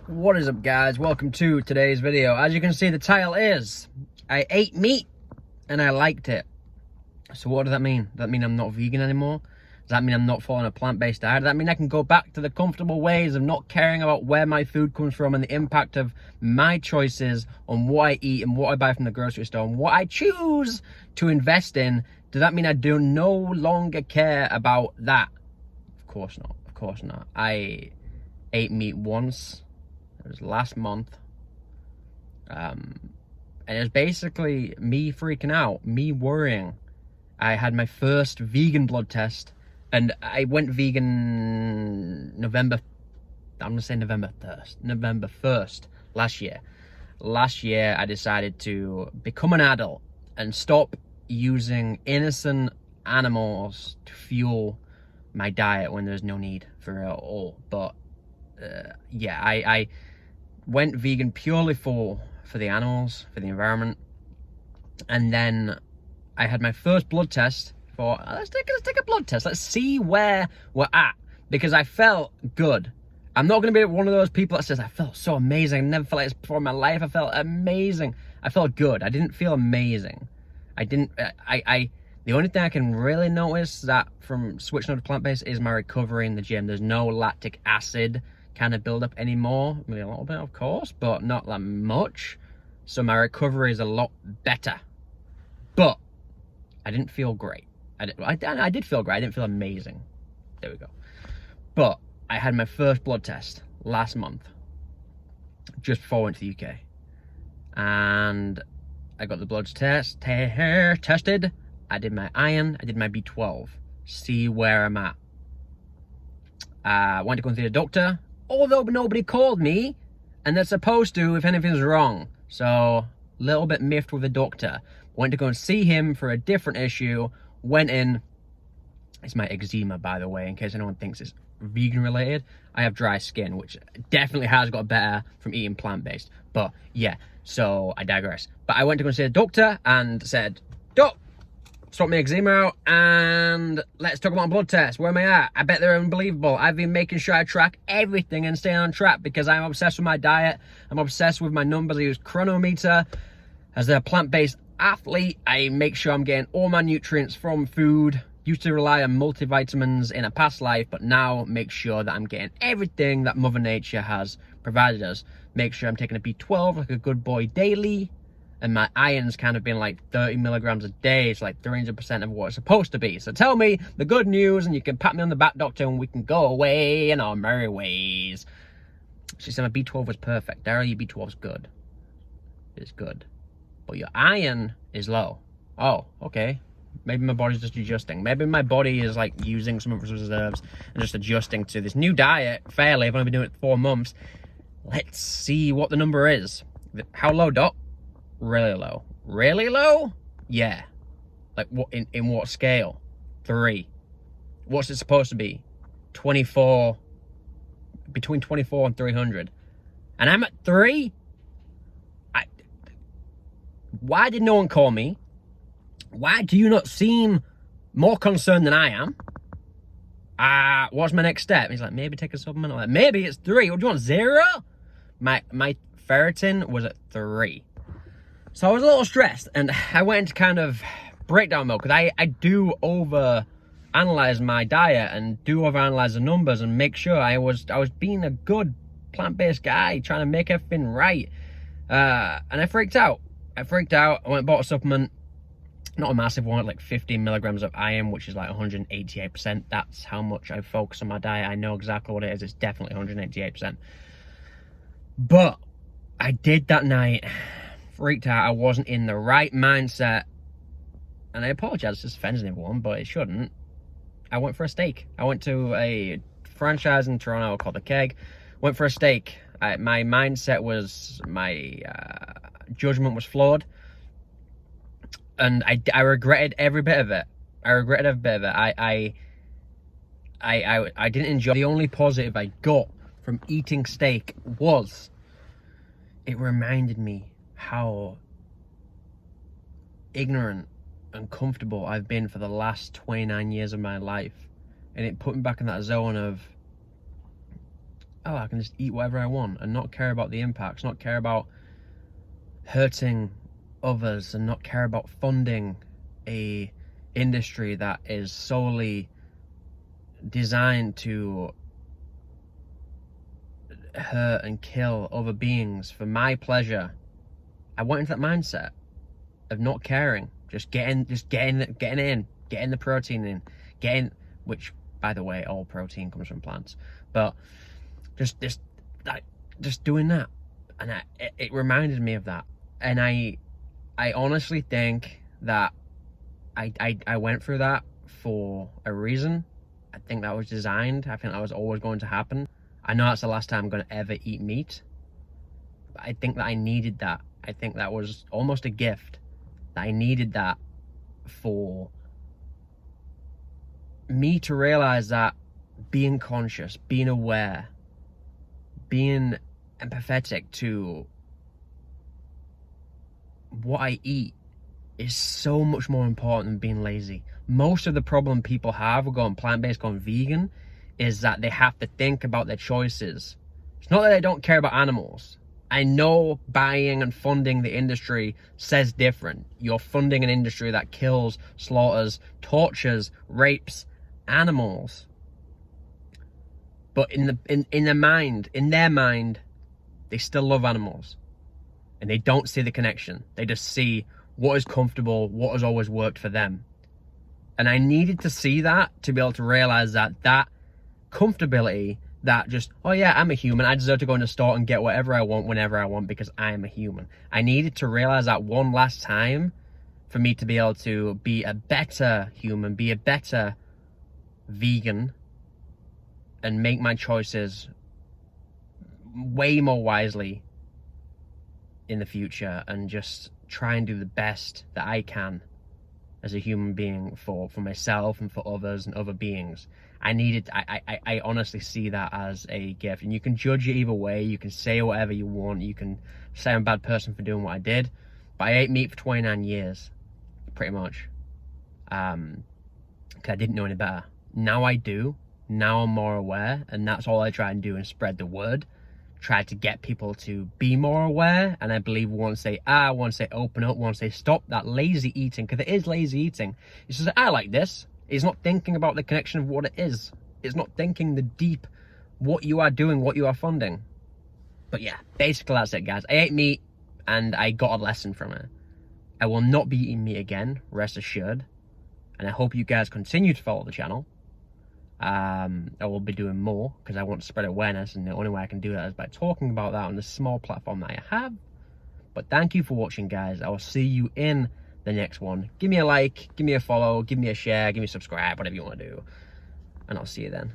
What is up, guys? Welcome to today's video. As you can see, the title is I ate meat and I liked it. So what does that mean? Does that mean I'm not vegan anymore? Does that mean I'm not following a plant-based diet? Does that mean I can go back to the comfortable ways of not caring about where my food comes from and the impact of my choices on what I eat and what I buy from the grocery store and what I choose to invest in? Does that mean I do no longer care about that? Of course not. Of course not. I ate meat once. It was last month. And it was basically me freaking out, me worrying. I had my first vegan blood test, and I went vegan November 1st last year. Last year, I decided to become an adult and stop using innocent animals to fuel my diet when there's no need for it at all. But yeah, I went vegan purely for the animals, for the environment. And then I had my first blood test for, let's take a blood test. Let's see where we're at, because I felt good. I'm not going to be one of those people that says, I felt so amazing. I never felt like this before in my life. I felt amazing. I felt good. I didn't feel amazing. The only thing I can really notice that from switching over to plant-based is my recovery in the gym. There's no lactic acid kind of build up anymore. Maybe a little bit, of course, but not that much. So my recovery is a lot better. But I didn't feel great. I did feel great. I didn't feel amazing. There we go. But I had my first blood test last month, just before I went to the UK. And I got the bloods tested. I did my iron. I did my B12. See where I'm at. I went to go and see the doctor, although nobody called me, and they're supposed to if anything's wrong. So, a little bit miffed with the doctor. Went to go and see him for a different issue. Went in. It's my eczema, by the way, in case anyone thinks it's vegan related. I have dry skin, which definitely has got better from eating plant-based. But yeah, so I digress. But I went to go and see the doctor and said, Doc, sort my eczema out and let's talk about blood tests. Where am I at? I bet they're unbelievable. I've been making sure I track everything and stay on track because I'm obsessed with my diet. I'm obsessed with my numbers. I use chronometer. As a plant-based athlete, I make sure I'm getting all my nutrients from food. Used to rely on multivitamins in a past life, but now make sure that I'm getting everything that Mother Nature has provided us. Make sure I'm taking a B12 like a good boy daily. And my iron's kind of been like 30 milligrams a day. It's like 300% of what it's supposed to be. So tell me the good news and you can pat me on the back, doctor, and we can go away in our merry ways. She said my B12 was perfect. Darryl, your B12's good. It's good. But your iron is low. Oh, okay. Maybe my body's just adjusting. Maybe my body is like using some of its reserves and just adjusting to this new diet fairly. I've only been doing it 4 months. Let's see what the number is. How low, doc? Really low. Really low? Yeah. Like what in what scale? 3. What's it supposed to be? 24. Between 24 and 300. And I'm at 3? Why did no one call me? Why do you not seem more concerned than I am? What's my next step? He's like, maybe take a supplement. I'm like, maybe it's 3. What do you want, 0? My ferritin was at 3. So I was a little stressed, and I went into kind of breakdown mode, because I do over-analyze my diet and do over-analyze the numbers and make sure I was being a good plant-based guy, trying to make everything right. And I freaked out. I went and bought a supplement, not a massive one, like 15 milligrams of iron, which is like 188%. That's how much I focus on my diet. I know exactly what it is. It's definitely 188%. But I did that night. Freaked out. I wasn't in the right mindset, and I apologize if this offends anyone, but it shouldn't. I went for a steak. I went to a franchise in Toronto called The Keg. Went for a steak. My mindset was, my judgment was flawed, and I regretted every bit of it. I didn't enjoy. The only positive I got from eating steak was it reminded me how ignorant and comfortable I've been for the last 29 years of my life. And it put me back in that zone of oh, I can just eat whatever I want and not care about the impacts, not care about hurting others, and not care about funding a industry that is solely designed to hurt and kill other beings for my pleasure. I went into that mindset of not caring, just getting the protein in, which, by the way, all protein comes from plants, but just doing that, and it reminded me of that, and I honestly think that I went through that for a reason. I think that was designed. I think that was always going to happen. I know that's the last time I'm going to ever eat meat, but I think that I needed that. I think that was almost a gift, that I needed that for me to realize that being conscious, being aware, being empathetic to what I eat is so much more important than being lazy. Most of the problem people have with going plant-based, going vegan, is that they have to think about their choices. It's not that they don't care about animals. I know buying and funding the industry says different. You're funding an industry that kills, slaughters, tortures, rapes animals. But in their mind, they still love animals. And they don't see the connection. They just see what is comfortable, what has always worked for them. And I needed to see that to be able to realize that comfortability, that just, oh yeah, I'm a human, I deserve to go in the store and get whatever I want whenever I want because I am a human. I needed to realize that one last time for me to be able to be a better human, be a better vegan, and make my choices way more wisely in the future, and just try and do the best that I can as a human being for myself and for others and other beings. I honestly see that as a gift, and you can judge it either way. You can say whatever you want. You can say I'm a bad person for doing what I did, but I ate meat for 29 years, pretty much, because I didn't know any better. Now I do. Now I'm more aware, and that's all I try and do, and spread the word. Try to get people to be more aware, and I believe once they open up, once they stop that lazy eating, because it is lazy eating. It's just, I like this. It's not thinking about the connection of what it is. It's not thinking the deep, what you are doing, what you are funding. But yeah, basically that's it, guys. I ate meat, and I got a lesson from it. I will not be eating meat again, rest assured. And I hope you guys continue to follow the channel. I will be doing more because I want to spread awareness, and the only way I can do that is by talking about that on the small platform that I have. But thank you for watching, guys. I will see you in the next one. Give me a like, give me a follow, give me a share, give me a subscribe, whatever you want to do, and I'll see you then.